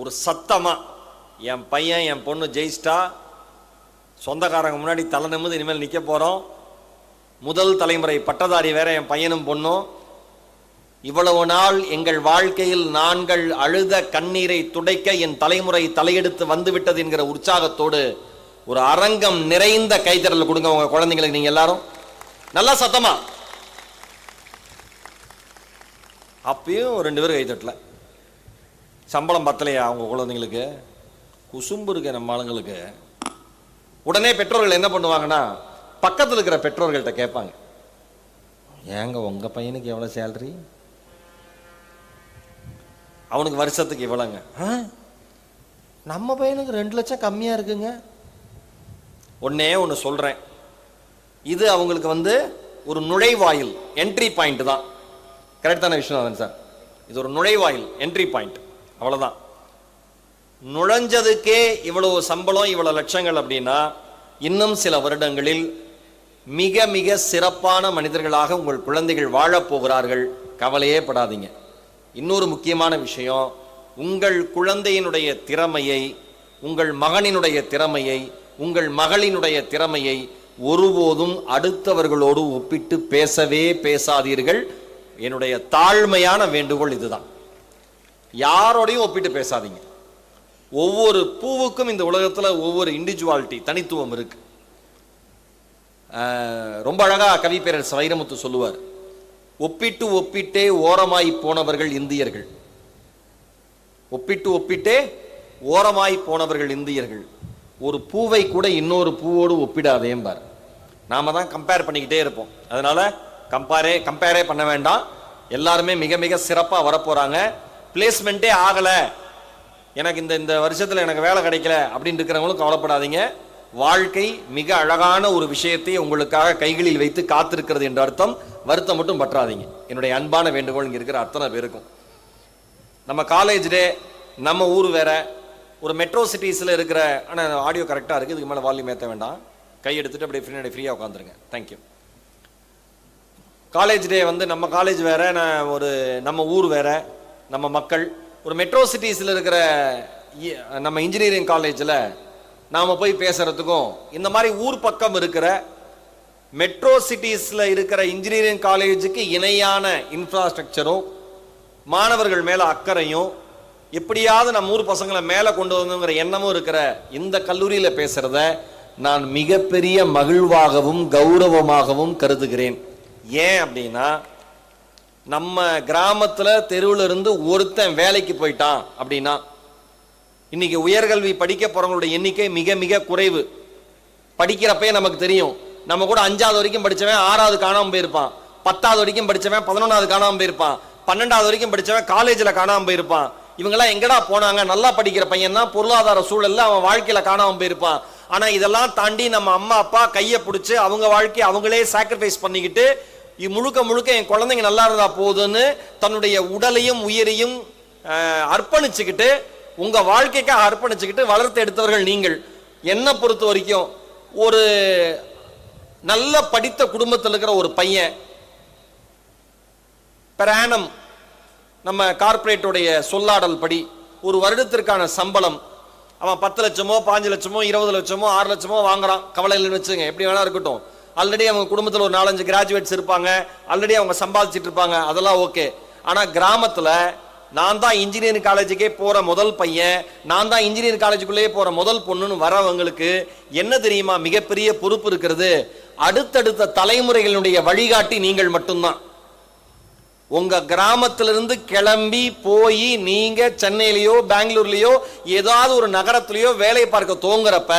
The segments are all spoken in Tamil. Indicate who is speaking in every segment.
Speaker 1: ஒரு சத்தமா என் பையன் என் பொண்ணு ஜெயிச்சிட்டா, சொந்தக்காரங்க முன்னாடி தலை நிமிர்ந்து இனிமேல் நிற்க போகிறோம், முதல் தலைமுறை பட்டதாரி வேற என் பையனும் பொண்ணும், இவ்வளவு நாள் எங்கள் வாழ்க்கையில் நாங்கள் அழுத கண்ணீரை துடைக்க என் தலைமுறை தலையெடுத்து வந்துவிட்டது என்கிற உற்சாகத்தோடு ஒரு அரங்கம் நிறைந்த கைத்தறல் கொடுங்க உங்க குழந்தைங்களுக்கு. நீங்க எல்லாரும் நல்லா சத்தமா. அப்பயும் 2 பேர் கைத்தட்டல. சம்பளம் பத்தலையா அவங்க குழந்தைங்களுக்கு? குசும்பு இருக்க நம்ம ஆளுங்களுக்கு. உடனே பெற்றோர்கள் என்ன பண்ணுவாங்கன்னா, பக்கத்தில் இருக்கிற பெற்றோர்கள்ட்ட கேட்பாங்க, ஏங்க உங்க பையனுக்கு எவ்வளவு சேலரி? அவனுக்கு வருஷத்துக்கு இவ்வளவுங்க. நம்ம பையனுக்கு 2 லட்சம் கம்மியா இருக்குங்க. ஒன்னே ஒன்று சொல்றேன், இது அவங்களுக்கு ஒரு நுழைவாயில், என்ட்ரி பாயிண்ட் தான். கரெக்டான விஷயம் சார், இது ஒரு நுழைவாயில், என்ட்ரி பாயிண்ட், அவ்வளவுதான். நுழைஞ்சதுக்கே இவ்வளவு சம்பளம், இவ்வளவு லட்சங்கள் அப்படின்னா, இன்னும் சில வருடங்களில் மிக மிக சிறப்பான மனிதர்களாக உங்கள் குழந்தைகள் வாழப் போகிறார்கள். கவலையே படாதீங்க. இன்னொரு முக்கியமான விஷயம், உங்கள் குழந்தையினுடைய திறமையை, உங்கள் மகனினுடைய திறமையை, உங்கள் மகளினுடைய திறமையை ஒருபோதும் அடுத்தவர்களோடு ஒப்பிட்டு பேசவே பேசாதீர்கள். என்னுடைய தாழ்மையான வேண்டுகோள் இதுதான். யாரோடையும் ஒப்பிட்டு பேசாதீங்க. ஒவ்வொரு பூவுக்கும் இந்த உலகத்துல ஒவ்வொரு இண்டிவிஜுவாலிட்டி, தனித்துவம் இருக்கு. ரொம்ப அழகா கவி பேரரசு வைரமுத்து சொல்லுவார், ஒப்பிட்டு ஒப்பிட்டே ஓரமாய் போனவர்கள் இந்தியர்கள். ஒப்பிட்டு ஒப்பிட்டே ஓரமாய் போனவர்கள் இந்தியர்கள். ஒரு பூவை கூட இன்னொரு பூவோடு ஒப்பிடாதேம்பார். நாம தான் கம்பேர் பண்ணிக்கிட்டே இருப்போம். அதனால கம்பேரே பண்ண வேண்டாம். எல்லாருமே மிக மிக சிறப்பா வரப்போறாங்க. பிளேஸ்மெண்ட்டே ஆகல, எனக்கு இந்த வருஷத்துல எனக்கு வேலை கிடைக்கல அப்படின்னு இருக்கிறவங்களும் கவலைப்படாதீங்க. வாழ்க்கை மிக அழகான ஒரு விஷயத்தை உங்களுக்காக கைகளில் வைத்து காத்திருக்கிறது என்ற அர்த்தம். வருத்தம் மட்டும் பற்றாதீங்க. என்னுடைய அன்பான வேண்டுகோள் இங்க இருக்கிற அத்தனை பேருக்கும். நம்ம காலேஜ் டே, நம்ம ஊர் வேற, ஒரு மெட்ரோ சிட்டிஸ்ல இருக்கிற, ஆனால் ஆடியோ கரெக்டாக இருக்குது, இதுக்கு மேலே வால்யூம் ஏற்ற வேண்டாம், கை எடுத்துட்டு அப்படியே ஃப்ரீயாக உட்காந்துருங்க. தேங்க்யூ. காலேஜ் டே நம்ம காலேஜ் வேற, நம்ம ஊர் வேற, நம்ம மக்கள். ஒரு மெட்ரோ சிட்டிஸில் இருக்கிற நம்ம இன்ஜினியரிங் காலேஜில் நாம் போய் பேசுறதுக்கும், இந்த மாதிரி ஊர் பக்கம் இருக்கிற மெட்ரோ சிட்டிஸில் இருக்கிற இன்ஜினியரிங் காலேஜுக்கு இணையான இன்ஃப்ராஸ்ட்ரக்சரும் மாணவர்கள் மேலே அக்கறையும், எப்படியாவது நம்ம ஊர் பசங்களை மேலே கொண்டு வரணுங்கிற எண்ணமும் இருக்கிற இந்த கல்லூரியில் பேசுறத நான் மிகப்பெரிய மகிழ்வாகவும் கௌரவமாகவும் கருதுகிறேன். ஏன் அப்படின்னா, நம்ம கிராமத்துல தெருவில் இருந்து ஒருத்தன் வேலைக்கு போயிட்டான் அப்படின்னா, இன்னைக்கு உயர்கல்வி படிக்க போறவங்களுடைய எண்ணிக்கை மிக மிக குறைவு. படிக்கிறப்பே நமக்கு தெரியும், நம்ம கூட 5வது வரைக்கும் படிச்சவன் 6வது காணாம போயிருப்பான், 10வது வரைக்கும் படிச்சவன் 11வது காணாம போயிருப்பான், 12வது வரைக்கும் படிச்சவன் காலேஜ்ல காணாம போயிருப்பான். இவங்கெல்லாம் எங்கடா போனாங்க? நல்லா படிக்கிற பையன் தான், பொருளாதார சூழல்ல அவன் வாழ்க்கையில காணாம போயிருப்பான். ஆனா இதெல்லாம் தாண்டி நம்ம அம்மா அப்பா கையை பிடிச்சு அவங்க வாழ்க்கையை அவங்களே சாக்ரிஃபைஸ் பண்ணிக்கிட்டு, முழுக்க முழுக்க என் குழந்தைங்க நல்லா இருந்தா போதுன்னு தன்னுடைய உடலையும் உயிரையும் அர்ப்பணிச்சுக்கிட்டு, உங்க வாழ்க்கைக்காக அர்ப்பணிச்சுக்கிட்டு வளர்த்து எடுத்தவர்கள் நீங்கள். என்ன பொறுத்த வரைக்கும், ஒரு நல்ல படித்த குடும்பத்தில் இருக்கிற ஒரு பையன் பெரானம், நம்ம கார்பரேட்டோடைய சொல்லாடல் படி ஒரு வருடத்திற்கான சம்பளம் அவன் 10 லட்சமோ 5 லட்சமோ 20 லட்சமோ 6 லட்சமோ வாங்குறான். கவலை இல்லைன்னு வச்சுங்க, எப்படி வேணா இருக்கட்டும். ஆல்ரெடி அவங்க குடும்பத்தில் ஒரு 4-5 கிராஜுவேட்ஸ் இருப்பாங்க, ஆல்ரெடி அவங்க சம்பாதிச்சுட்டு இருப்பாங்க, அதெல்லாம் ஓகே. ஆனா கிராமத்துல, நான் தான் இன்ஜினியரிங் காலேஜுக்கே போற முதல் பையன், நான் தான் இன்ஜினியரிங் காலேஜுக்குள்ளேயே போற முதல் பொண்ணுன்னு வரவங்களுக்கு என்ன தெரியுமா மிகப்பெரிய பொறுப்பு இருக்கிறது? அடுத்தடுத்த தலைமுறைகளுடைய வழிகாட்டி நீங்கள் மட்டும்தான். உங்க கிராமத்திலிருந்து கிளம்பி போய் நீங்க சென்னையிலயோ பெங்களூர்லயோ ஏதாவது ஒரு நகரத்திலயோ வேலை பார்க்க தோங்குறப்ப,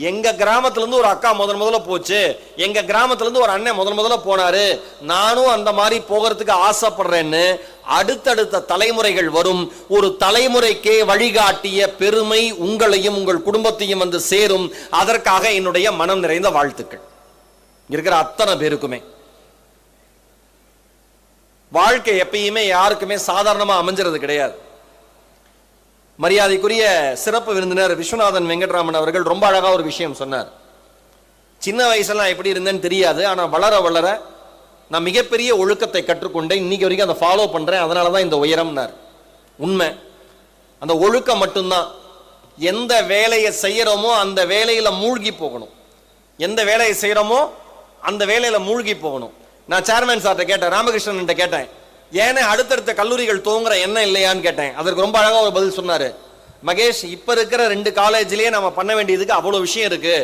Speaker 1: எங்க கிராமத்துல இருந்து ஒரு அக்கா முதல்ல போச்சு, எங்க கிராமத்துல இருந்து ஒரு அண்ணன் முதல்ல போனாரு, நானும் அந்த மாதிரி போகிறதுக்கு ஆசைப்படுறேன்னு அடுத்தடுத்த தலைமுறைகள் வரும். ஒரு தலைமுறைக்கே வழிகாட்டிய பெருமை உங்களையும் உங்கள் குடும்பத்தையும் வந்து சேரும். அதற்காக என்னுடைய மனம் நிறைந்த வாழ்த்துக்கள் இருக்கிற அத்தனை பேருக்குமே. வாழ்க்கை எப்பயுமே யாருக்குமே சாதாரணமா அமைஞ்சிறது கிடையாது. மரியாதைக்குரிய சிறப்பு விருந்தினர் விஸ்வநாதன் வெங்கட்ராமன் அவர்கள் ரொம்ப அழகா ஒரு விஷயம் சொன்னார். சின்ன வயசுல நான் எப்படி இருந்தேன்னு தெரியாது, ஆனா வளர வளர நான் மிகப்பெரிய ஒழுக்கத்தை கற்றுக்கொண்டேன், இன்னைக்கு வரைக்கும் அதை ஃபாலோ பண்றேன், அதனாலதான் இந்த உயரம்னார். உண்மை. அந்த ஒழுக்கம் மட்டும்தான். எந்த வேலையை செய்யறோமோ அந்த வேலையில மூழ்கி போகணும். எந்த வேலையை செய்யறோமோ அந்த வேலையில மூழ்கி போகணும். நான் சேர்மேன் சார்ட்ட கேட்டேன், ராமகிருஷ்ணன் கேட்டேன், ஏன்னா அடுத்தடுத்த கல்லூரிகள் துவங்குற எண்ணம் இல்லையான்னு கேட்டேன். அதற்கு ரொம்ப அழகா ஒரு பதில் சொன்னாரு. மகேஷ், இப்ப இருக்கிற 2 காலேஜ்லயே நம்ம பண்ண வேண்டியதுக்கு அவ்வளவு விஷயம் இருக்கு.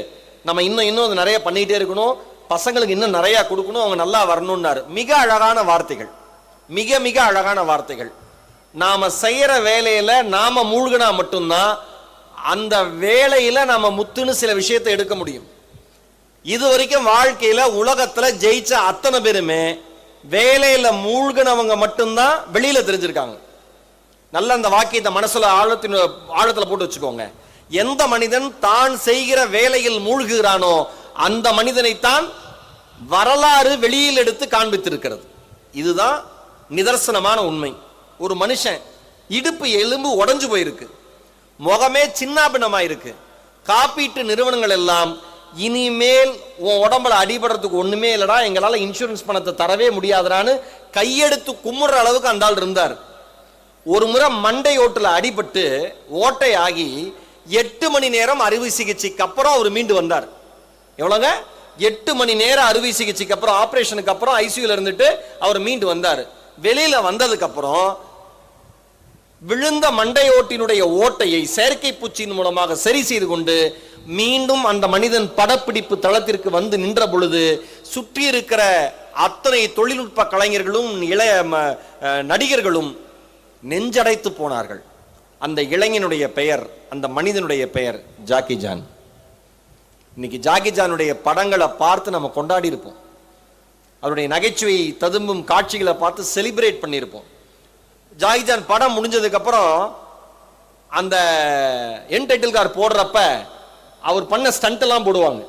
Speaker 1: நம்ம இன்னும் நிறைய பண்ணிட்டே இருக்கணும். பசங்களுக்கு இன்னும் நிறைய கொடுக்கணும், அவங்க நல்லா வரணும்னாரு. மிக அழகான வார்த்தைகள், மிக மிக அழகான வார்த்தைகள். நாம செய்யற வேலையில நாம மூழ்கினா மட்டும்தான் அந்த வேலையில நாம முத்துன்னு சில விஷயத்தை எடுக்க முடியும். இது வரைக்கும் வாழ்க்கையில உலகத்துல ஜெயிச்ச அத்தனை பேருமே வேலையில மூழ்கினவங்க மட்டும்தான் வெளியில தெரிஞ்சிருக்காங்க. நல்ல அந்த வாக்கியத்தை மனசுல ஆழத்துல போட்டு வச்சுக்கோங்க. எந்த மனிதன் தான் செய்கிற வேலையில் மூழ்குகிறானோ அந்த மனிதனைத்தான் வரலாறு வெளியில் எடுத்து காண்பித்திருக்கிறது. இதுதான் நிதர்சனமான உண்மை. ஒரு மனுஷன் இடுப்பு எலும்பு உடைஞ்சு போயிருக்கு, முகமே சின்னாபின்னமா இருக்கு, காப்பீட்டு நிறுவனங்கள் எல்லாம் இனிமேல் உன் உடம்புல அடிபடுறதுக்கு ஒண்ணுமே இல்லடா, எங்களால இன்சூரன்ஸ் பணத்தை தரவே முடியாதுறான்னு கையெடுத்து கும்பிடுற அளவுக்கு அந்த ஆள் இருந்தார். ஒரு முறை மண்டை ஓட்டுல அடிபட்டு ஓட்டை ஆகி 8 மணி நேரம் அறுவை சிகிச்சைக்கு அப்புறம் அவர் மீண்டு வந்தார். எவ்வளவுங்க? 8 மணி நேரம் அறுவை சிகிச்சைக்கு அப்புறம், ஆபரேஷனுக்கு அப்புறம் ஐசியூல இருந்துட்டு அவர் மீண்டு வந்தார். வெளியில வந்ததுக்கு அப்புறம் விழுந்த மண்டையோட்டினுடைய ஓட்டையை செயற்கை பூச்சியின் மூலமாக சரி செய்து கொண்டு மீண்டும் அந்த மனிதன் படப்பிடிப்பு தளத்திற்கு வந்து நின்ற பொழுது சுற்றி இருக்கிற அத்தனை தொழில்நுட்ப கலைஞர்களும் இளைய நடிகர்களும் நெஞ்சடைத்து போனார்கள். அந்த இளைஞனுடைய பெயர், அந்த மனிதனுடைய பெயர் ஜாக்கி ஜான். இன்னைக்கு ஜாக்கி ஜானுடைய படங்களை பார்த்து நம்ம கொண்டாடி இருப்போம். அவருடைய நகைச்சுவை ததும்பும் காட்சிகளை பார்த்து செலிப்ரேட் பண்ணியிருப்போம். ஜாக்கி ஜான் படம் முடிஞ்சதுக்கு அப்புறம் அந்த என் டைட்டில் கார் போடுறப்ப அவர் பண்ண ஸ்டண்ட் எல்லாம் போடுவாங்க.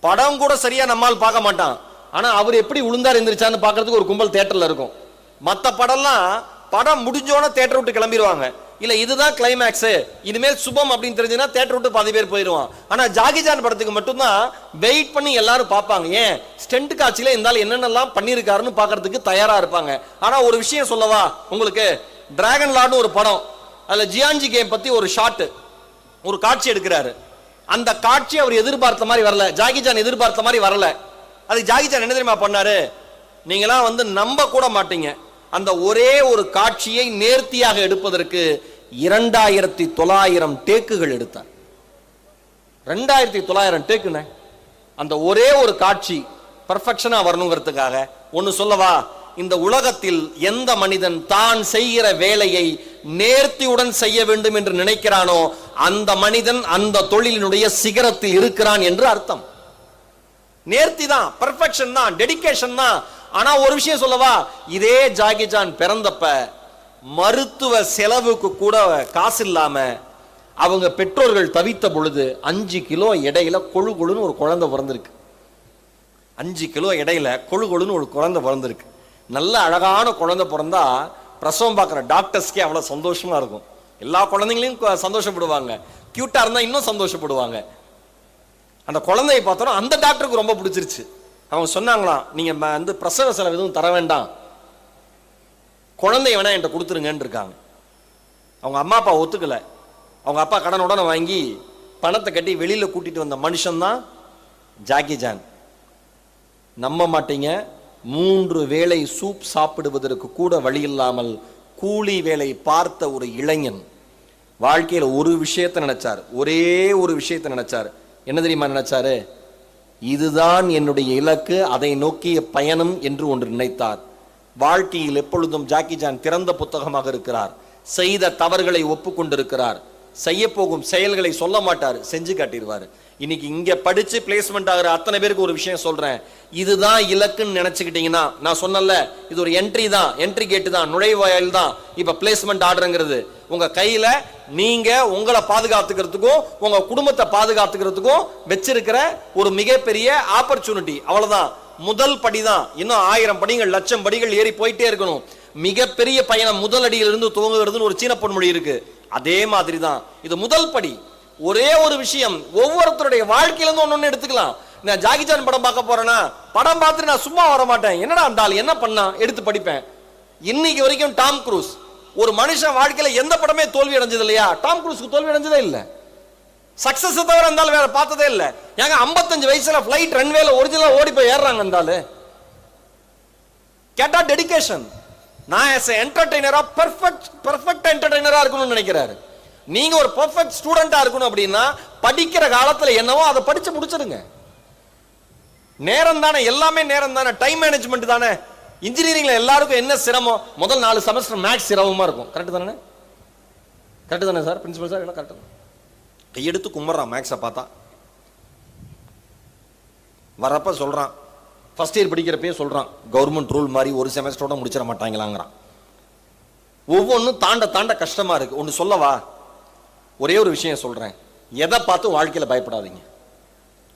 Speaker 1: படம் கூட சரியா நம்மால் பார்க்க மாட்டான், ஆனா அவர் எப்படி உளுந்தார் எந்திரிச்சான்னு பார்க்கறதுக்கு ஒரு கும்பல் தியேட்டர்ல இருக்கும். மற்ற படம்லாம் படம் முடிஞ்சோட தியேட்டர் விட்டு கிளம்பிடுவாங்க. இல்ல இதுதான் கிளைமேக்ஸ், இனிமேல் சுபம் அப்படின்னு தெரிஞ்சுன்னா தியேட்டர் விட்டு பாதி பேர் போயிடுவான். ஆனா ஜாக்கி ஜான் படத்துக்கு மட்டும்தான் வெயிட் பண்ணி எல்லாரும் பார்ப்பாங்க. ஏன்? ஸ்டெண்ட் காட்சியில இருந்தாலும் என்னென்னலாம் பண்ணியிருக்காருன்னு பார்க்கறதுக்கு தயாரா இருப்பாங்க. ஆனா ஒரு விஷயம் சொல்லவா உங்களுக்கு, டிராகன் லார்ட்னு ஒரு படம், அதுல ஜியான்ஜி கேம் பத்தி ஒரு ஷாட், ஒரு காட்சி எடுக்கிறாரு. அந்த காட்சி அவர் எதிர்பார்த்த மாதிரி வரல, ஜாக்கி ஜான் எதிர்பார்த்த மாதிரி வரல. அதுக்கு ஜாக்கி ஜான் என்ன தெரியுமா பண்ணாரு? நீங்களாம் நம்ப கூட மாட்டீங்க. அந்த ஒரே ஒரு காட்சியை நேர்த்தியாக எடுப்பதற்கு 2900 டேக்குகள் எடுத்தார். 2900 டேக்குன்னு அந்த ஒரே ஒரு காட்சி பர்ஃபெக்ஷனா வரணுங்கிறதுக்காக. ஒன்னு சொல்லவா, இந்த உலகத்தில் எந்த மனிதன் தான் செய்கிற வேலையை நேர்த்தியுடன் செய்ய வேண்டும் என்று நினைக்கிறானோ அந்த மனிதன் அந்த தொழிலினுடைய சிகரத்தில் இருக்கிறான் என்று அர்த்தம். நேர்த்தி தான், பர்ஃபெக்ஷன் தான், டெடிகேஷன் தான். ஆனா ஒரு விஷயம் சொல்லவா, இதே ஜாக்கி ஜான் பிறந்தப்ப மருத்துவ செலவுக்கு கூட காசு இல்லாம அவங்க பெற்றோர்கள் தவித்த பொழுது 5 கிலோ எடையில கொழு கொழுன்னு ஒரு குழந்தை பிறந்திருக்கு. 5 கிலோ எடையில கொழு கொழுன்னு ஒரு குழந்தை பிறந்திருக்கு. நல்ல அழகான குழந்தை பிறந்தா பிரசவம் பார்க்குற டாக்டர்ஸ்க்கே அவ்வளவு சந்தோஷமா இருக்கும். எல்லா குழந்தைங்களையும் சந்தோஷப்படுவாங்க, கியூட்டா இருந்தா இன்னும் சந்தோஷப்படுவாங்க. அந்த குழந்தையை பார்த்தோம், அந்த டாக்டருக்கு ரொம்ப பிடிச்சிருச்சு. அவங்க சொன்னாங்களாம், நீங்க பிரசவ செலவு எதுவும் தர வேண்டாம், குழந்தைய வேணா என்கிட்ட கொடுத்துருங்கன்னு இருக்காங்க. அவங்க அம்மா அப்பா ஒத்துக்கல. அவங்க அப்பா கடனுடனே வாங்கி பணத்தை கட்டி வெளியில கூட்டிட்டு வந்த மனுஷன் தான் ஜாக்கி ஜான். நம்ப மாட்டீங்க, 3 வேளை சூப் சாப்பிடுவதற்கு கூட வழி இல்லாமல் கூலி வேலை பார்த்த ஒரு இளைஞன் வாழ்க்கையில் ஒரு விஷயத்தை நினைச்சார், ஒரே ஒரு விஷயத்தை நினைச்சார். என்ன தெரியுமா நினைச்சாரு? இதுதான் என்னுடைய இலக்கு, அதை நோக்கிய பயணம் என்று ஒன்று நினைத்தார். வாழ்க்கையில் எப்பொழுதும் ஜாக்கி ஜான் திறந்த புத்தகமாக இருக்கிறார். செய்த தவறுகளை ஒப்புக்கொண்டிருக்கிறார். செய்ய போகும் செயல்களை சொல்ல மாட்டார், செஞ்சு காட்டிடுவார். இன்னைக்கு இங்க படிச்சு பிளேஸ்மெண்ட் ஆகிற அத்தனை பேருக்கு ஒரு விஷயம் சொல்றேன், இதுதான் இலக்குன்னு நினைச்சுக்கிட்டீங்கன்னா, நான் சொன்னல இது ஒரு என்ட்ரி தான், என்ட்ரி கேட்டு தான், நுழைவாயில் தான். இப்ப பிளேஸ்மெண்ட் ஆர்டர்ங்கிறது உங்க கையில நீங்க உங்களை பாதுகாத்துக்கிறதுக்கும் உங்க குடும்பத்தை பாதுகாத்துக்கிறதுக்கும் வச்சிருக்கிற ஒரு மிகப்பெரிய ஆப்பர்ச்சுனிட்டி. அவ்வளவுதான், முதல் படிதான். இன்னும் 1000 படிகள் 1,00,000 படிகள் ஏறி போயிட்டே இருக்கணும். மிகப்பெரிய பயணம் முதல் அடியிலிருந்து துவங்குகிறதுன்னு ஒரு சீன பொன்மொழி இருக்கு. அதே மாதிரி தான் இது முதல் படி. ஒரே ஒரு விஷயம், ஒவ்வொருத்தருடைய வாழ்க்கையில இருந்து ஒன்னு எடுத்துக்கலாம். நான் ஜாக்கி சான் படம் பார்க்க போறேன்னா படம் பார்த்துட்டு நான் சும்மா வர மாட்டேன். என்னடா அந்த ஆள் என்ன பண்ணா எடுத்து படிப்பேன். இன்னைக்கு வரைக்கும் டாம் குரூஸ் ஒரு மனுஷன் வாழ்க்கையில எந்த படமே தோல்வி அடைஞ்சது இல்லையா? டாம் குரூஸ்க்கு தோல்வி அடைஞ்சதே இல்ல. சக்சஸ் தவிர இருந்தாலும் வேற பார்த்ததே இல்ல. ஏங்க 55 வயசுல ஃளைட் ரன்வேல ஒரிஜினலா ஓடி போய் ஏறாங்க இருந்தாலும். கேட்டா டெடிகேஷன். நான் as a என்டர்டெய்னரா பெர்ஃபெக்ட் என்டர்டெய்னரா இருக்கணும்னு நினைக்கிறாரு. நீங்க ஒரு பெர்ஃபெக்ட் ஸ்டூடெண்டா இருக்கணும் அப்படின்னா படிக்கிற காலத்துல என்னவோ அதை படிச்சு முடிச்சிருங்க. நேரம் தானே, எல்லாமே நேரம் தானே, டைம் மேனேஜ்மெண்ட் தானே. இன்ஜினியரிங்ல எல்லாருக்கும் என்ன சிரமம்? முதல் 4 செமஸ்டர் மேக்ஸ் சிரமமா இருக்கும். கரெக்ட் தானே? கரெக்ட் தானே சார்? பிரின்சிபல் சார் எல்லாம் கரெக்ட். கையெடுத்து கும்பிட்றான் மேக்ஸை பார்த்தா. வரப்ப சொல்றான், ஃபர்ஸ்ட் இயர் படிக்கிறப்பே சொல்றான், கவர்மெண்ட் ரூல் மாதிரி ஒரு செமஸ்டரோட முடிச்சிட மாட்டாங்களாங்கிறான். ஒவ்வொன்றும் தாண்ட கஷ்டமா இருக்கு. ஒன்று சொல்லவா? ஒரே ஒரு விஷயம் சொல்றேன். எதை பார்த்தும் வாழ்க்கையில பயப்படாதீங்க.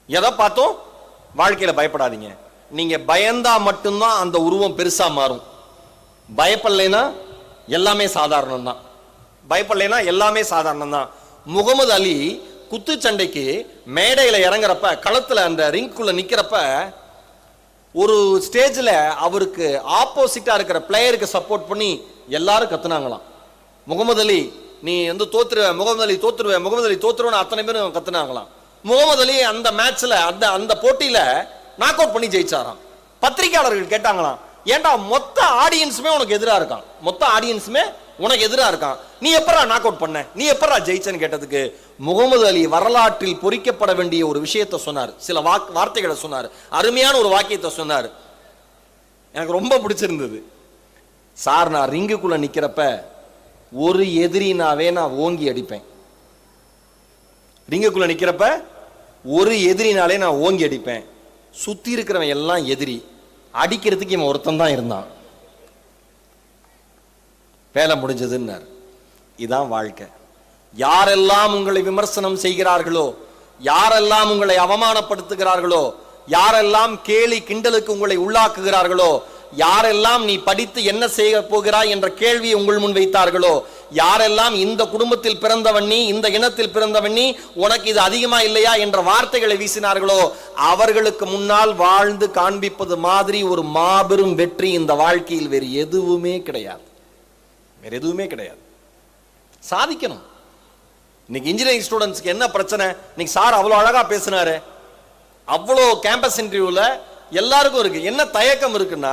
Speaker 1: எதை பார்த்தும் வாழ்க்கையில பயப்படாதீங்க. நீங்க பயந்தா மட்டும்தான் அந்த உருவம் பெருசா மாறும். பயப்படலைன்னா எல்லாமே சாதாரணம் தான். பயப்படலைன்னா எல்லாமே சாதாரணம் தான். முகமது அலி குத்துச்சண்டைக்கு மேடையில இறங்குறப்ப, களத்துல அந்த ரிங்குள்ள நிக்கிறப்ப, ஒரு ஸ்டேஜ்ல அவருக்கு ஆப்போசிட்டா இருக்கிற பிளேயருக்கு சப்போர்ட் பண்ணி எல்லாரும் கத்துனாங்களாம். முகமது அலி நீ வந்து தோத்துருவ, முகமது அலி தோத்துருவ, முகமது அலி தோத்துருவன்னு அத்தனை பேரும் கத்துனாங்களாம். முகமது அலி அந்த மேட்ச்ல அந்த போட்டியில நாக் அவுட் பண்ணி ஜெயிச்சாராம். பத்திரிகையாளர்கள் கேட்டாங்களாம், ஏன்டா மொத்த ஆடியன்ஸுமே உனக்கு எதிரா இருக்கான், மொத்த ஆடியன்ஸுமே உனக்கு எதிரா இருக்கான், நீ எப்பரா நாக் அவுட் பண்ண, நீ எப்பரா ஜெயிச்சன்னு கேட்டதுக்கு முகமது அலி வரலாற்றில் பொறிக்கப்பட வேண்டிய ஒரு விஷயத்தை சொன்னார். சில வார்த்தைகளை சொன்னார். அருமையான ஒரு வாக்கியத்தை சொன்னார். எனக்கு ரொம்ப பிடிச்சிருந்தது. சார், நான் ரிங்குக்குள்ள நிக்கிறப்ப ஒரு எதிரினாவே நான் ஓங்கி அடிப்பேன். ரிங்குக்குள்ள நிக்கிறப்ப ஒரு எதிரினாலே நான் ஓங்கி அடிப்பேன். சுத்தி இருக்கிறவன் எல்லாம் எதிரி, அடிக்கிறதுக்கு இவன் ஒருத்தன் தான் இருந்தான். வேலை முடிஞ்சதுன்னார். இதான் வாழ்க்கை. யாரெல்லாம் உங்களை விமர்சனம் செய்கிறார்களோ, யாரெல்லாம் உங்களை அவமானப்படுத்துகிறார்களோ, யாரெல்லாம் கேலி கிண்டலுக்கு உங்களை உள்ளாக்குகிறார்களோ, யாரெல்லாம் நீ படித்து என்ன செய்ய போகிறாய் என்ற கேள்வியை உங்கள் முன் வைத்தார்களோ, யாரெல்லாம் இந்த குடும்பத்தில் பிறந்தவன் நீ, இந்த இனத்தில் பிறந்தவன் நீ, உனக்கு இது அதிகமா இல்லையா என்ற வார்த்தைகளை வீசினார்களோ, அவர்களுக்கு முன்னால் வாழ்ந்து காண்பிப்பது மாதிரி ஒரு மாபெரும் வெற்றி இந்த வாழ்க்கையில் வேறு எதுவுமே கிடையாது. வேற எதுவுமே கிடையாது. சாதிக்கணும். இன்னைக்கு இன்ஜினியரிங் ஸ்டூடெண்ட்ஸ்க்கு என்ன பிரச்சனை? இன்னைக்கு சார் அவ்வளோ அழகா பேசினாரு. அவ்வளோ கேம்பஸ் இன்டர்வியூல எல்லாருக்கும் இருக்கு. என்ன தயக்கம் இருக்குன்னா,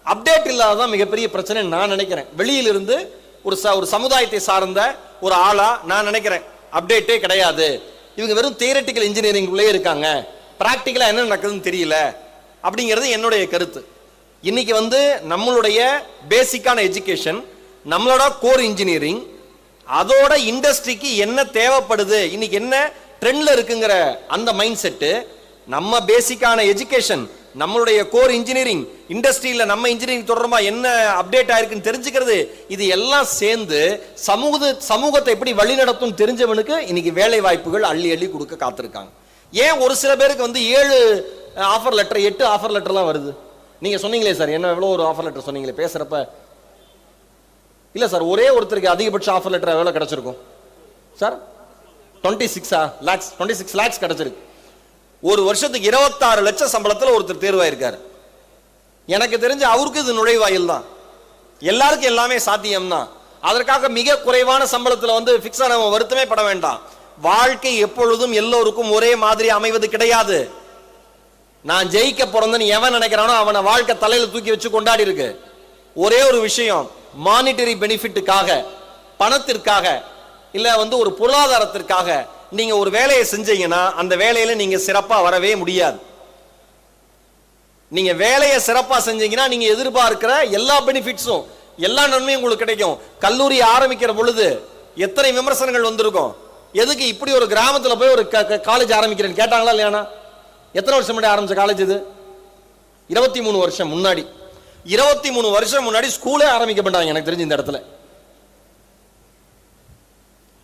Speaker 1: அப்டேட் இல்லாததான் மிகப்பெரிய பிரச்சனை நான் நினைக்கிறேன். வெளியிலிருந்து ஒரு சமுதாயத்தை சார்ந்த ஒரு ஆளா நான் நினைக்கிறேன் அப்டேட்டே கிடையாது, இவங்க வெறும் தியரிட்டிக்கல் இன்ஜினியரிங் உள்ளே இருக்காங்க, பிராக்டிக்கலா என்ன நடக்குதுன்னு தெரியல அப்படிங்கிறது என்னுடைய கருத்து. இன்னைக்கு வந்து நம்மளுடைய பேசிக்கான எஜுகேஷன், நம்மளோட கோர் இன்ஜினியரிங், அதோட இண்டஸ்ட்ரிக்கு என்ன தேவைப்படுது, இன்னைக்கு என்ன ட்ரெண்ட்ல இருக்குங்கிற அந்த மைண்ட் செட்டு, நம்ம பேசிக்கான எஜுகேஷன், நம்மளுடைய கோர் இன்ஜினியரிங், இண்டஸ்ட்ரியில நம்ம இன்ஜினியரிங் தொடர்பா என்ன அப்டேட் ஆயிருக்குன்னு தெரிஞ்சுக்கிறது, இது எல்லாம் சேர்ந்து சமூகத்தை எப்படி வழி நடத்தும் தெரிஞ்சவனுக்கு இன்னைக்கு வேலை வாய்ப்புகள் அள்ளி அள்ளி கொடுக்க காத்திருக்காங்க. ஏன் ஒரு சில பேருக்கு வந்து 7 ஆஃபர் லெட்டர் 8 ஆஃபர் லெட்டர்லாம் வருது? நீங்க சொன்னீங்களே சார், என்ன எவ்வளோ ஒரு ஆஃபர் லெட்டர் சொன்னீங்களே பேசுறப்ப. இல்ல சார், ஒரே ஒருத்தருக்கு அதிகபட்ச ஆஃபர் லெட்டர் எவ்வளவு கிடைச்சிருக்கும் சார்? 26 lakhs கிடைச்சிருக்கு. ஒரு வருஷத்துக்கு 26 லட்சம் சம்பளத்தில் ஒருத்தர் தேர்வாயிருக்காரு. எனக்கு தெரிஞ்ச அவருக்கு இது நுழைவாயில் தான். எல்லாருக்கும் எல்லாமே சாத்தியம் தான். அதற்காக மிக குறைவான சம்பளத்தில் வந்து பிக்ஸா நம்ம வருத்தமே பட வேண்டாம். வாழ்க்கை எப்பொழுதும் எல்லோருக்கும் ஒரே மாதிரி அமைவது கிடையாது. நான் ஜெயிக்க பிறந்தன்னு எவன் நினைக்கிறானோ அவனை வாழ்க்கை தலையில தூக்கி வச்சு கொண்டாடி இருக்கு. ஒரே ஒரு விஷயம், மானிட்டரி பெனிஃபிட்டுக்காக, பணத்திற்காக, இல்ல வந்து ஒரு பொருளாதாரத்திற்காக நீங்க ஒரு வேலையை செஞ்சீங்கன்னா அந்த வேலையில நீங்க சிறப்பா வரவே முடியாது. நீங்க வேலையை சிறப்பா செஞ்சீங்கன்னா நீங்க எதிர்பார்க்கிற எல்லா பெனிஃபிட்ஸும், எல்லா நன்மையும் உங்களுக்கு கிடைக்கும். கல்லூரி ஆரம்பிக்கிற பொழுது எத்தனை விமர்சனங்கள் வந்திருக்கும். எதுக்கு இப்படி ஒரு கிராமத்துல போய் ஒரு காலேஜ் ஆரம்பிக்கிறேன்னு கேட்டாங்களா இல்லையானா? எத்தனை வருஷம் முன்னாடி ஆரம்பிச்ச காலேஜ் இது? 23 வருஷம் முன்னாடி. 23 வருஷம் முன்னாடி ஸ்கூலே ஆரம்பிக்க மாட்டாங்க எனக்கு தெரிஞ்சு இந்த இடத்துல.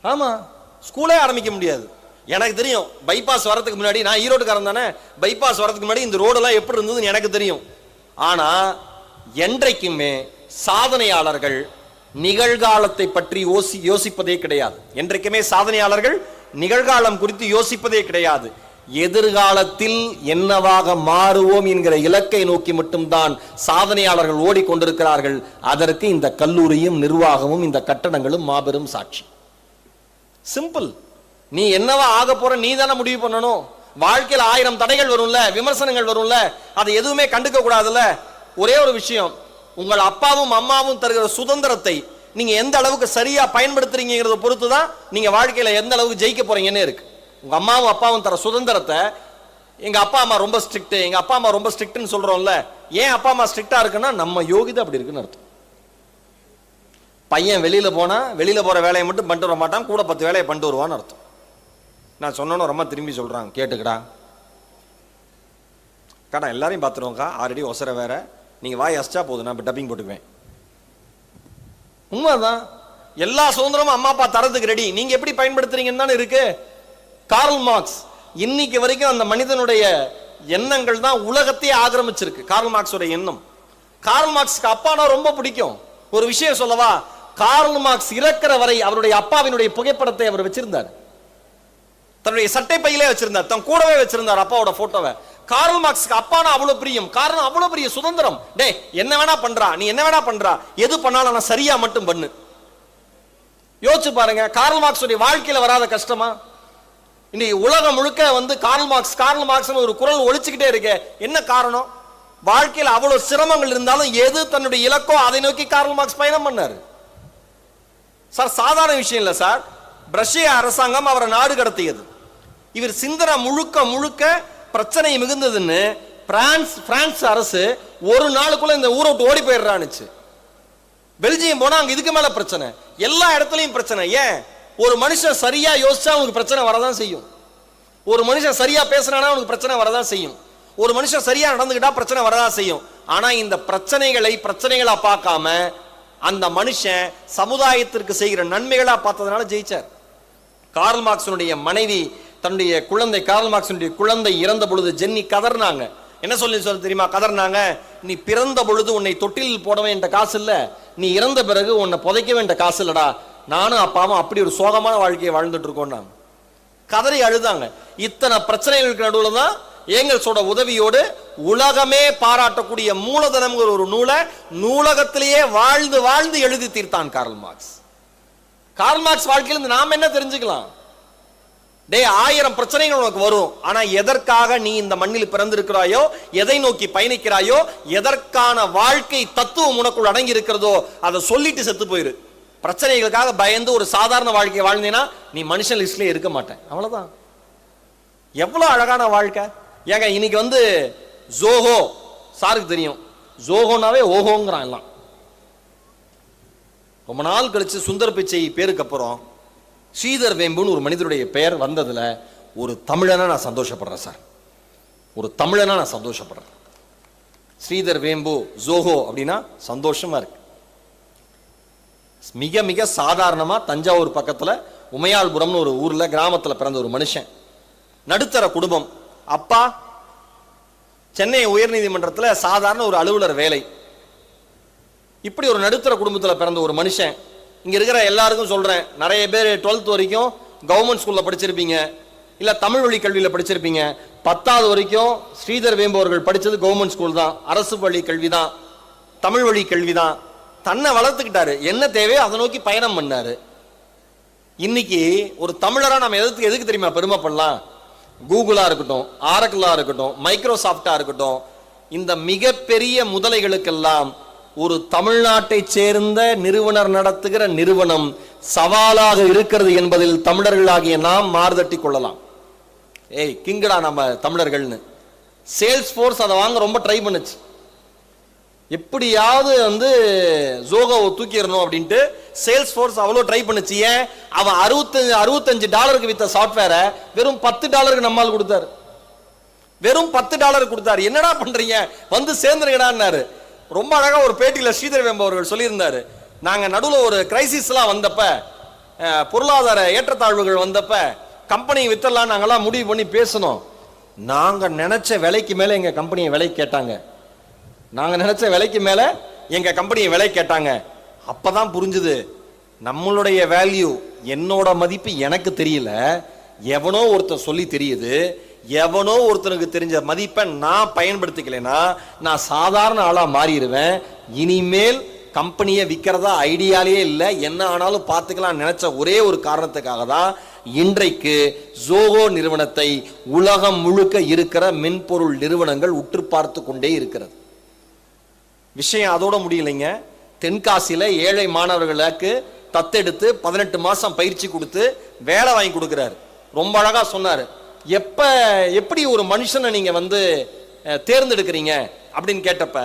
Speaker 1: ஆமா, ஸ்கூலே ஆரம்பிக்க முடியாது. எனக்கு தெரியும், பைபாஸ் வரதுக்கு முன்னாடி, நான் ஈரோடுக்காரன் தானே, பைபாஸ் வரதுக்கு முன்னாடி இந்த ரோடெல்லாம் எப்படி இருந்ததுன்னு எனக்கு தெரியும். ஆனா என்றைக்குமே சாதனையாளர்கள் நிகழ்காலத்தை பற்றி யோசிப்பதே கிடையாது. என்றைக்குமே சாதனையாளர்கள் நிகழ்காலம் குறித்து யோசிப்பதே கிடையாது. எதிர்காலத்தில் என்னவாக மாறுவோம் என்கிற இலக்கை நோக்கி மட்டும்தான் சாதனையாளர்கள் ஓடிக்கொண்டிருக்கிறார்கள். அதற்கு இந்த கல்லூரியும் நிர்வாகமும் இந்த கட்டடங்களும் மாபெரும் சாட்சி. சிம்பிள். நீ என்னவா ஆக போற நீ தானே முடிவு பண்ணணும். வாழ்க்கையில் 1000 தடைகள் வரும்ல, விமர்சனங்கள் வரும்ல, அதை எதுவுமே கண்டுக்க கூடாதுல்ல. ஒரே ஒரு விஷயம், உங்கள் அப்பாவும் அம்மாவும் தருகிற சுதந்திரத்தை நீங்க எந்த அளவுக்கு சரியா பயன்படுத்துறீங்கிறத பொறுத்து தான் நீங்க வாழ்க்கையில எந்த அளவுக்கு ஜெயிக்க போறீங்கன்னு இருக்கு. உங்க அம்மாவும் அப்பாவும் தர சுதந்திரத்தை, எங்க அப்பா அம்மா ரொம்ப ஸ்ட்ரிக்ட், எங்க அப்பா அம்மா ரொம்ப ஸ்ட்ரிக்ட்னு சொல்றோம்ல, ஏன் அப்பா அம்மா ஸ்ட்ரிக்டா இருக்குன்னா நம்ம யோகிதை அப்படி இருக்குன்னு அர்த்தம். பையன் வெளியில போனா வெளியில போற வேலையை மட்டும் பண்ணிட்டு வர மாட்டான், கூட 10 வேலையை பண்ணிட்டு வருவான்னு அர்த்தம். நான் சொன்னோன்னு ரொம்ப திரும்பி சொல்றாங்க, கேட்டுக்கடா கடா எல்லாரையும் பார்த்துருவோங்க்கா, ஆல்ரெடி ஒசர வேற, நீங்க வாய் அஸ்டா போதும், நான் இப்போ டப்பிங் போட்டுக்குவேன். உண்மைதான். எல்லா சுதந்திரமும் அம்மா அப்பா தரதுக்கு ரெடி, நீங்க எப்படி பயன்படுத்துறீங்கன்னு தானே இருக்கு. கார்ல் மார்க்ஸ் இன்னைக்கு வரைக்கும் அந்த மனிதனுடைய எண்ணங்கள் தான் உலகத்தையே ஆக்கிரமிச்சிருக்கு. கார்ல் மார்க்ஸோட எண்ணம். கார்ல் மார்க்ஸ்க்கு அப்பானா ரொம்ப பிடிக்கும். ஒரு விஷயம் சொல்லவா, கார்ல் மார்க்ஸ் இறக்கிற வரை அவருடைய அப்பாவினுடைய புகைப்படத்தை அவர் வச்சிருந்தார், தன்னுடைய சட்டை பையிலே வச்சிருந்தார், தன் கூடவே வச்சிருந்தார் அப்பாவோட போட்டோவை. கார்ல் மார்க்ஸ்க்கு அப்பானா அவ்வளவு பிரியம். காரணம் அவ்வளவு பெரிய சுதந்திரம். டே என்ன வேணா பண்றா, நீ என்ன வேணா பண்றா, எது பண்ணாலும் நான் சரியா மட்டும் பண்ணு. யோசிச்சு பாருங்க, கார்ல் மார்க்ஸுடைய வாழ்க்கையில வராத கஷ்டமா? இன்னைக்கு உலகம் முழுக்க கார்ல் மார்க்ஸ் ஒரு குரல் ஒழிச்சுக்கிட்டே இருக்கு. என்ன காரணம்? வாழ்க்கையில் அவ்வளவு சிரமங்கள் இருந்தாலும் எது தன்னுடைய இலக்கோ அதை நோக்கி கார்ல் மார்க்ஸ் பயணம் பண்ணாரு. சார் சாதாரண விஷயம் இல்ல சார். ரஷ்ய அரசாங்கம் அவரை நாடு கடத்தியது. இவர் சிந்தனை முழுக்க முழுக்க பிரச்சனை மிகுந்ததுன்னு பிரான்ஸ் அரசு ஒரு நாளுக்குள்ள இந்த ஊரை விட்டு ஓடி போயிடுறானுச்சு. பெல்ஜியம் போனா அங்க இதுக்கு மேல பிரச்சனை, எல்லா இடத்துலயும் பிரச்சனை. ஏன்? ஒரு மனுஷன் சரியா யோசிச்சா அவனுக்கு பிரச்சனை வரதான் செய்யும். ஒரு மனுஷன் சரியா பேசினா அவனுக்கு பிரச்சனை வரதான் செய்யும். ஒரு மனுஷன் சரியா நடந்துகிட்டா பிரச்சனை வரதான் செய்யும். ஆனா இந்த பிரச்சனைகளா பார்க்காம அந்த மனுஷன் சமுதாயத்திற்கு செய்கிற நன்மைகளா பார்த்ததுனால ஜெயிச்சார். கார்ல் மார்க்ஸுடைய மனைவி தன்னுடைய குழந்தை, கார்ல் மார்க்ஸுடைய குழந்தை இறந்த பொழுது ஜென்னி கதர்னாங்க. என்ன சொல்லி தெரியுமா கதர்னாங்க? நீ பிறந்த பொழுது உன்னை தொட்டிலில் போட வேண்டிய காசு இல்ல, நீ இறந்த பிறகு உன்னை புதைக்க வேண்டிய காசு இல்லடா, நானும் அப்பாவும் அப்படி ஒரு சோகமான வாழ்க்கையை வாழ்ந்துட்டு இருக்கோம். கதறி அழுதாங்க. இத்தனை பிரச்சனைகளுக்கு நடுவில் தான் ஏங்கல்ஸோட உதவியோடு உலகமே பாராட்டக்கூடிய மூலதனம்ங்கிற ஒரு நூலை நூலகத்திலேயே வாழ்ந்து வாழ்ந்து எழுதி தீர்த்தான் கார்ல் மார்க்ஸ். கார்ல் மார்க்ஸ் வாழ்க்கையிலிருந்து நாம் என்ன தெரிஞ்சுக்கலாம்? டே 1000 பிரச்சனைகள் உனக்கு வரும், ஆனா எதற்காக நீ இந்த மண்ணில் பிறந்திருக்கிறாயோ, எதை நோக்கி பயணிக்கிறாயோ, எதற்கான வாழ்க்கை தத்துவம் உனக்குள் அடங்கி இருக்கிறதோ அதை சொல்லிட்டு செத்து போயிரு. பிரச்சனைகளுக்காக பயந்து ஒரு சாதாரண வாழ்க்கையை வாழ்ந்தீங்கன்னா நீ மனுஷன் லிஸ்ட்லயே இருக்க மாட்டேன். அவ்வளவுதான். எவ்வளவு அழகான வாழ்க்கை. ஏங்க இன்னைக்கு ஜோஹோ சாருக்கு தெரியும், ஜோஹோனாவே ஓஹோங்கிறான் எல்லாம். ரொம்ப நாள் கழிச்சு சுந்தர் பிச்சை பேருக்கு அப்புறம் ஸ்ரீதர் வேம்புன்னு ஒரு மனிதனுடைய பெயர் வந்ததுல ஒரு தமிழனா நான் சந்தோஷப்படுறேன் சார். ஒரு தமிழனா நான் சந்தோஷப்படுறேன். ஸ்ரீதர் வேம்பு ஜோஹோ அப்படின்னா சந்தோஷமா இருக்கு. மிக மிக சாதாரணமா தஞ்சாவூர் பக்கத்துல உமையாள்புரம்னு ஒரு ஊர்ல கிராமத்துல பிறந்த ஒரு மனுஷன். நடுத்தர குடும்பம். அப்பா சென்னை உயர்நீதிமன்றத்தில் சாதாரண ஒரு அலுவலர் வேலை. இப்படி ஒரு நடுத்தர குடும்பத்தில் பிறந்த ஒரு மனுஷன். இங்க இருக்கிற எல்லாருக்கும் சொல்றேன், நிறைய பேர் 12th வரைக்கும் கவர்மெண்ட் ஸ்கூல்ல படிச்சிருப்பீங்க, இல்ல தமிழ் வழி கல்வியில படிச்சிருப்பீங்க. 10வது வரைக்கும் ஸ்ரீதர் வேம்பு அவர்கள் படிச்சது கவர்மெண்ட் ஸ்கூல் தான், அரசு பள்ளி கல்வி தான், தமிழ் வழி கல்வி தான். தன்னை வளர்த்துக்கிட்டாரு, என்ன தேவையோ அதை நோக்கி பயணம் பண்ணாரு. இன்னைக்கு ஒரு தமிழரா நம்ம எதுக்கு தெரியுமா பெருமைப்படலாம்? கூகுளா இருக்கட்டும், ஆரக்கிளா இருக்கட்டும், மைக்ரோசாப்டா இருக்கட்டும், இந்த மிகப்பெரிய முதலைகளுக்கெல்லாம் ஒரு தமிழ்நாட்டை சேர்ந்த நிறுவனர் நடத்துகிற நிறுவனம் சவாலாக இருக்கிறது என்பதில் தமிழர்களாகிய நாம் மாறுதட்டி கொள்ளலாம். கிங்கடா நம்ம தமிழர்கள்னு. சேல்ஸ் போர்ஸ் அதை வாங்க ரொம்ப ட்ரை பண்ணுச்சு. எப்படியாவது ஜோகோவை தூக்கிடணும் அப்படின்ட்டு சேல்ஸ் போர்ஸ் அவ்வளோ ட்ரை பண்ணுச்சு. ஏன்? அவன் $65 வித்த சாஃப்ட்வேரை வெறும் $10 நம்மால் கொடுத்தாரு. வெறும் $10 கொடுத்தாரு. என்னடா பண்றீங்க, சேர்ந்துருங்கடான்னாரு. ரொம்ப அழகா ஒரு பேட்டியில ஸ்ரீதர் வேம்பு அவர்கள் சொல்லியிருந்தாரு, நாங்க நடுவில் ஒரு கிரைசிஸ் எல்லாம் வந்தப்ப, பொருளாதார ஏற்றத்தாழ்வுகள் வந்தப்ப கம்பெனி வித்தரலாம் நாங்கெல்லாம் முடிவு பண்ணி பேசணும். நாங்க நினைச்ச விலைக்கு மேல எங்க கம்பெனியை விலை கேட்டாங்க. நாங்க நினைச்ச விலைக்கு மேல எங்க கம்பெனியை விலை கேட்டாங்க. அப்பதான் புரிஞ்சுது நம்மளுடைய வேல்யூ, என்னோட மதிப்பு எனக்கு தெரியல, எவனோ ஒருத்தர் சொல்லி தெரியுது. எவனோ ஒருத்தனுக்கு தெரிஞ்ச மதிப்பை நான் பயன்படுத்திக்கலைன்னா நான் சாதாரண ஆளா மாறிடுவேன். இனிமேல் கம்பெனியை விற்கிறதா ஐடியாலே இல்லை, என்ன ஆனாலும் பார்த்துக்கலாம் நினைச்ச ஒரே ஒரு காரணத்துக்காக தான் இன்றைக்கு ஜோகோ நிறுவனத்தை உலகம் முழுக்க இருக்கிற மென்பொருள் நிறுவனங்கள் உற்று பார்த்து கொண்டே இருக்கிறது. விஷயம் அதோட முடியலைங்க. தென்காசியில ஏழை மாணவர்களுக்கு தத்தெடுத்து 18 மாசம் பயிற்சி கொடுத்து வேலை வாங்கி கொடுக்கிறாரு. ரொம்ப அழகா சொன்னாரு. எப்படி ஒரு மனுஷனை நீங்க தேர்ந்தெடுக்கிறீங்க அப்படின்னு கேட்டப்ப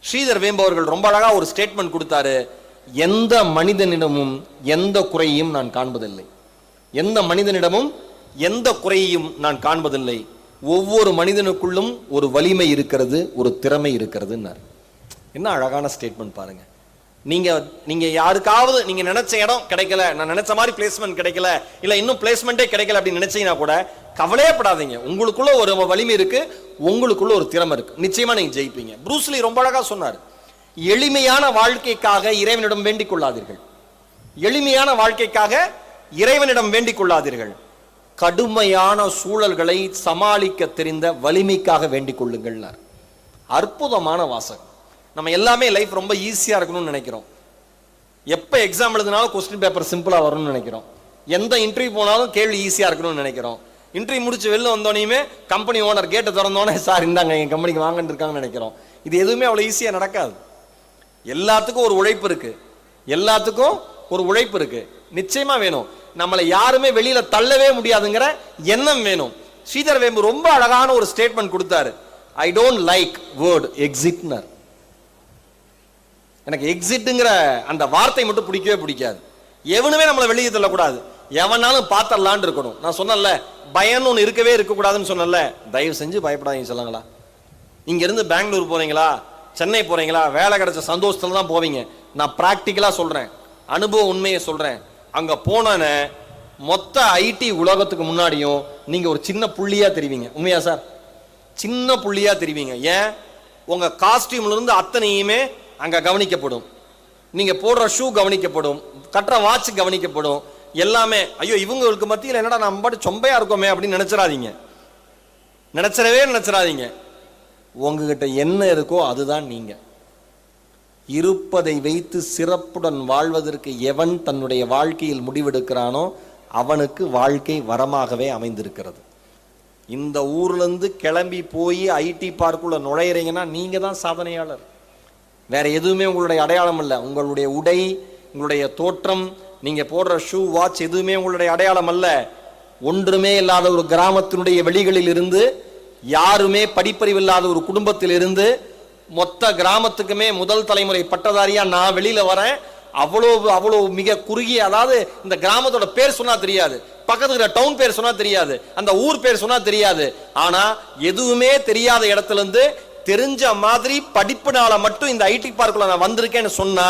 Speaker 1: ஸ்ரீதர் வேம்பு அவர்கள் ரொம்ப அழகா ஒரு ஸ்டேட்மெண்ட் கொடுத்தாரு. எந்த மனிதனிடமும் எந்த குறையையும் நான் காண்பதில்லை, எந்த மனிதனிடமும் எந்த குறையையும் நான் காண்பதில்லை, ஒவ்வொரு மனிதனுக்குள்ளும் ஒரு வலிமை இருக்கிறது, ஒரு திறமை இருக்கிறதுன்னாரு. என்ன அழகான ஸ்டேட்மெண்ட் பாருங்க. நீங்க யாருக்காவது நீங்க நினைச்ச இடம் கிடைக்கல, நான் நினைச்ச மாதிரி பிளேஸ்மெண்ட் கிடைக்கல, இல்ல இன்னும் பிளேஸ்மெண்டே கிடைக்கல அப்படின்னு நினைச்சீங்கன்னா கூட கவலையப்படாதீங்க. உங்களுக்குள்ள ஒரு வலிமை இருக்கு, உங்களுக்குள்ள ஒரு திறமை இருக்கு, நிச்சயமா நீங்க ஜெயிப்பீங்க. ப்ரூஸ்லி ரொம்ப அழகா சொன்னார். எளிமையான வாழ்க்கைக்காக இறைவனிடம் வேண்டிக் கொள்ளாதீர்கள், எளிமையான வாழ்க்கைக்காக இறைவனிடம் வேண்டிக் கொள்ளாதீர்கள், கடுமையான சூழல்களை சமாளிக்க தெரிந்த வலிமைக்காக வேண்டிக் கொள்ளுங்கள். அற்புதமான வாசகம். நம்ம எல்லாமே லைஃப் ரொம்ப ஈஸியா இருக்கணும்னு நினைக்கிறோம். எப்ப எக்ஸாம் எழுதினாலும் கொஸ்டின் பேப்பர் சிம்பிளா வரும்னு நினைக்கிறோம். எந்த இன்டர்வியூ போனாலும் கேள்வி ஈஸியா இருக்கணும்னு நினைக்கிறோம். இன்டர்வியூ முடிச்சு வெளில வந்தோனையுமே கம்பெனி ஓனர் கேட்டை திறந்தோடனே சார் இந்தாங்க என் கம்பெனிக்கு வாங்கன்னு இருக்காங்கன்னு நினைக்கிறோம். இது எதுவுமே அவ்வளவு ஈஸியா நடக்காது. எல்லாத்துக்கும் ஒரு உழைப்பு இருக்கு, எல்லாத்துக்கும் ஒரு உழைப்பு இருக்கு, நிச்சயமா வேணும். நம்மளை யாருமே வெளியில தள்ளவே முடியாதுங்கிற எண்ணம் வேணும். ஸ்ரீதர் வேம்பு ரொம்ப அழகான ஒரு ஸ்டேட்மெண்ட் கொடுத்தாரு. ஐ டோன்ட் லைக் வேர்ட் எக்ஸிட்னர். எனக்கு எக்ஸிட்ங்கிற அந்த வார்த்தை மட்டும் பிடிக்கவே பிடிக்காது. எவனுமே நம்மளை வெளியே தள்ளக்கூடாது, எவனாலும் பார்த்தரலான்னு இருக்கணும். நான் சொன்னல பயம்னு ஒன்று இருக்கவே இருக்கக்கூடாதுன்னு சொன்னல, தயவு செஞ்சு பயப்படாதீங்க சொல்லுங்களா. இங்க இருந்து பெங்களூர் போறீங்களா, சென்னை போறீங்களா, வேலை கிடைச்ச சந்தோஷத்துல தான் போவீங்க. நான் பிராக்டிக்கலா சொல்றேன், அனுபவ உண்மையை சொல்றேன். அங்க போன மொத்த ஐடி உலகத்துக்கு முன்னாடியும் நீங்க ஒரு சின்ன புள்ளியா தெரிவிங்க. உண்மையா சார்? சின்ன புள்ளியா தெரிவிங்க. ஏன்? உங்க காஸ்டியூம்ல இருந்து அத்தனையுமே அங்க கவனிக்கப்படும், நீங்க போடுற ஷூ கவனிக்கப்படும், கட்டுற வாட்ச் கவனிக்கப்படும், எல்லாமே. ஐயோ இவங்களுக்கு மத்தியில் என்னடா நம்ம பாட்டு சொம்பையா இருக்கோமே அப்படின்னு நினைச்சிடாதீங்க, நினைச்சிடாதீங்க. உங்ககிட்ட என்ன இருக்கோ அதுதான் நீங்க. இருப்பதை வைத்து சிறப்புடன் வாழ்வதற்கு எவன் தன்னுடைய வாழ்க்கையில் முடிவெடுக்கிறானோ அவனுக்கு வாழ்க்கை வரமாகவே அமைந்திருக்கிறது. இந்த ஊர்ல இருந்து கிளம்பி போய் ஐடி பார்க்குள்ள நுழையிறீங்கன்னா நீங்க தான் சாதனையாளர். வேற எதுவுமே உங்களுடைய அடையாளம் அல்ல. உங்களுடைய உடை, உங்களுடைய தோற்றம், நீங்க போடுற ஷூ, வாட்ச் எதுவுமே உங்களுடைய அடையாளம் அல்ல. ஒன்றுமே இல்லாத ஒரு கிராமத்தினுடைய வெளிகளில் இருந்து, யாருமே படிப்பறிவு இல்லாத ஒரு குடும்பத்தில் இருந்து, மொத்த கிராமத்துக்குமே முதல் தலைமுறை பட்டதாரியா நான் வெளியில வரேன். அவ்வளவு மிக குறுகிய, அதாவது இந்த கிராமத்தோட பேர் சொன்னா தெரியாது, பக்கத்துல டவுன் பேர் சொன்னா தெரியாது, அந்த ஊர் பேர் சொன்னா தெரியாது. ஆனா எதுவுமே தெரியாத இடத்துல இருந்து தெரிஞ்ச மாதிரி படிப்புனால மட்டும் இந்த ஐடி பார்க்குள்ள நான் வந்திருக்கேன்னு சொன்னா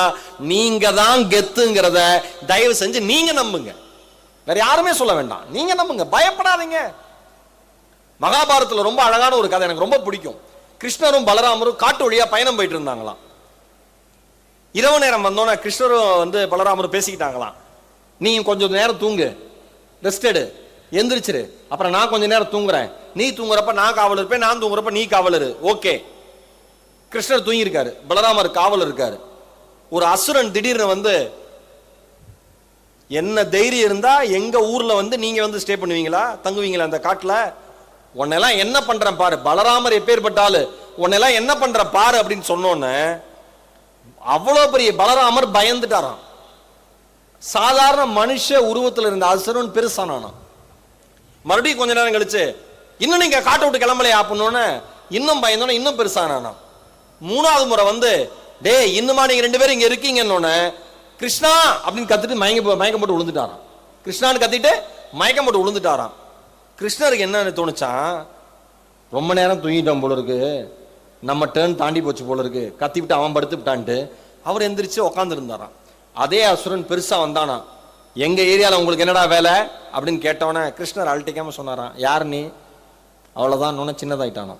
Speaker 1: நீங்க தான் கெத்துங்கிறத தயவு செஞ்சு நீங்க நம்புங்க. வேற யாருமே சொல்ல வேண்டாம், நீங்க நம்புங்க, பயப்படாதீங்க. மகாபாரதத்துல ரொம்ப அழகான ஒரு கதை எனக்கு ரொம்ப பிடிக்கும். கிருஷ்ணரும் பலராமரும் காட்டு வழியா பயணம் போயிட்டு இருந்தாங்களாம். இரவு நேரம் வந்தோன்னே கிருஷ்ணரும் பலராமரும் பேசிக்கிட்டாங்களாம். நீ கொஞ்சம் நேரம் தூங்கு, ரெஸ்ட் எடு, எந்திரிச்சிரு, அப்புறம் நான் கொஞ்ச நேரம் தூங்குறேன், நீ தூங்குறப்ப நான் காவல் இருப்பேன், நான் தூங்குறப்ப நீ காவல் இரு. ஓகே. கிருஷ்ணர் தூங்கி இருக்காரு, பலராமர் காவல் இருக்காரு. ஒரு அசுரன் திடீர்னு என்ன தைரியம் இருந்தா எங்க ஊர்ல நீங்க ஸ்டே பண்ணுவீங்களா, தங்குவீங்களா அந்த காட்டுல? உன்னெல்லாம் என்ன பண்றேன் பாரு, பலராமர் எப்பேற்பட்டாலு, உன்னெல்லாம் என்ன பண்ற பாரு அப்படின்னு சொன்னோன்னு அவ்வளவு பெரிய பலராமர் பயந்துட்டாராம். சாதாரண மனுஷ உருவத்தில் இருந்த அசுரன் பெருசானானா. மறுபடியும் கொஞ்ச நேரம் கழிச்சு இன்னும் நீங்க காட்டை விட்டு கிளம்பலையா அப்படின்னு இன்னும் பயந்தோன்னு இன்னும் பெருசானானா. மூணாவது முறை டே இன்னுமா நீங்க 2 பேரும் இங்க இருக்கீங்கன்னு கிருஷ்ணா அப்படின்னு கத்திட்டு மயக்கம் போட்டு விழுந்துட்டாராம். கிருஷ்ணான்னு கத்திட்டு மயக்கம் போட்டு விழுந்துட்டாராம். கிருஷ்ணருக்கு என்னன்னு தோணுச்சான், ரொம்ப நேரம் தூங்கிட்டோம் போல இருக்கு, நம்ம டேர்ன் தாண்டி போச்சு போல இருக்கு, கத்தி விட்டு அவன் படுத்து விட்டான்ட்டு அவர் எந்திரிச்சு உட்கார்ந்து இருந்தாராம். அதே அசுரன் பெருசா வந்தானா, எங்க ஏரியால உங்களுக்கு என்னடா வேலை அப்படின்னு கேட்டவன கிருஷ்ணர் அழட்டிக்காம சொன்னாராம், யார் நீ? அவ்வளவுதான். சின்னதாயிட்டானோ.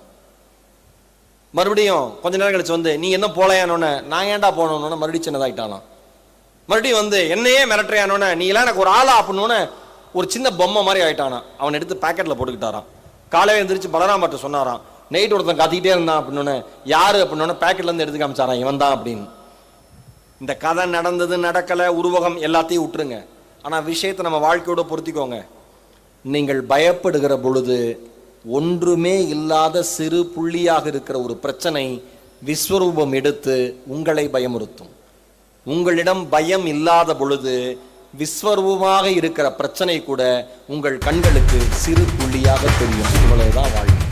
Speaker 1: மறுபடியும் கொஞ்ச நேரம் கழிச்சு நீ என்ன போலையானோன்னு, நான் ஏன்டா போனோன்னு மறுபடியும் சின்னதாயிட்டானோ. மறுபடியும் என்னையே மிரட்டுறையானோன்னு, நீ எல்லாம் எனக்கு ஒரு ஆளா அப்படின்னு ஒரு சின்ன பொம்மை மாதிரி ஆயிட்டானா. அவன் எடுத்து பாக்கெட்ல போட்டுக்கிட்டாரான். காலையில் எழுந்திரிச்சு பலராமட்ட சொன்னாராம், நைட் ஒருத்தன் கத்திக்கிட்டே இருந்தான் அப்படின்னு. யாரு அப்படின்னு பேக்கெட்ல இருந்து எடுத்து காமிச்சாரான், இவன் தான் அப்படின்னு. இந்த கதை நடந்தது நடக்கலை உருவகம் எல்லாத்தையும் விட்டுருங்க. ஆனால் விஷயத்தை நம்ம வாழ்க்கையோட பொருத்திக்கோங்க. நீங்கள் பயப்படுகிற பொழுது ஒன்றுமே இல்லாத சிறு புள்ளியாக இருக்கிற ஒரு பிரச்சனை விஸ்வரூபம் எடுத்து உங்களை பயமுறுத்தும். உங்களிடம் பயம் இல்லாத பொழுது விஸ்வரூபமாக இருக்கிற பிரச்சனை கூட உங்கள் கண்களுக்கு சிறு புள்ளியாக தெரியும். இவ்வளவுதான் வாழ்க்கை.